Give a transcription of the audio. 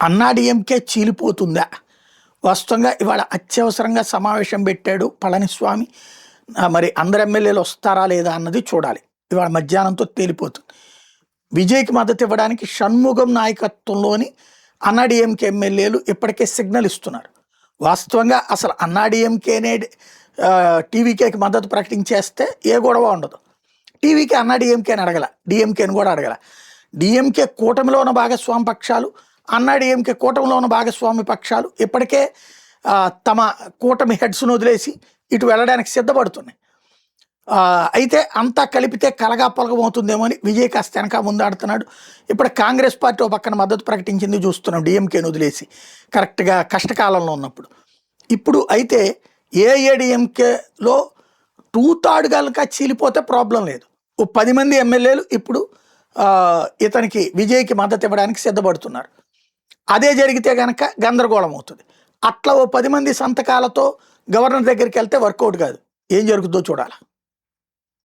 అన్నాడీఎంకే చీలిపోతుందా? వాస్తవంగా ఇవాళ అత్యవసరంగా సమావేశం పెట్టాడు పళనిస్వామి. మరి అందరు ఎమ్మెల్యేలు వస్తారా లేదా అన్నది చూడాలి. ఇవాళ మధ్యాహ్నంతో తేలిపోతుంది. విజయ్కి మద్దతు ఇవ్వడానికి షణ్ముగం నాయకత్వంలోని అన్నాడీఎంకే ఎమ్మెల్యేలు ఇప్పటికే సిగ్నల్ ఇస్తున్నారు. వాస్తవంగా అసలు అన్నాడీఎంకేనే టీవీకేకి మద్దతు ప్రకటించేస్తే ఏ గొడవ ఉండదు. టీవీకి అన్నాడీఎంకేని అడగల, డిఎంకేని కూడా అడగల. డిఎంకే కూటమిలో ఉన్న భాగస్వామి పక్షాలు, అన్నాడీఎంకే కూటమిలో ఉన్న భాగస్వామి పక్షాలు ఇప్పటికే తమ కూటమి హెడ్స్ను వదిలేసి ఇటు వెళ్ళడానికి సిద్ధపడుతున్నాయి. అయితే అంతా కలిపితే కలగాపలగమవుతుందేమో అని విజయ్ కాస్త వెనక ముందాడుతున్నాడు. ఇప్పుడు కాంగ్రెస్ పార్టీ ఒక పక్కన మద్దతు ప్రకటించింది చూస్తున్నాం, డిఎంకేని వదిలేసి కరెక్ట్గా కష్టకాలంలో ఉన్నప్పుడు. ఇప్పుడు అయితే ఏఐఏడిఎంకేలో 2/3 కనుక చీలిపోతే ప్రాబ్లం లేదు. ఓ 10 మంది ఎమ్మెల్యేలు ఇప్పుడు ఇతనికి విజయ్కి మద్దతు ఇవ్వడానికి సిద్ధపడుతున్నారు. అదే జరిగితే కనుక గందరగోళం అవుతుంది. అట్లా ఓ 10 మంది సంతకాలతో గవర్నర్ దగ్గరికి వెళ్తే వర్కౌట్ కాదు. ఏం జరుగుతుందో చూడాలి.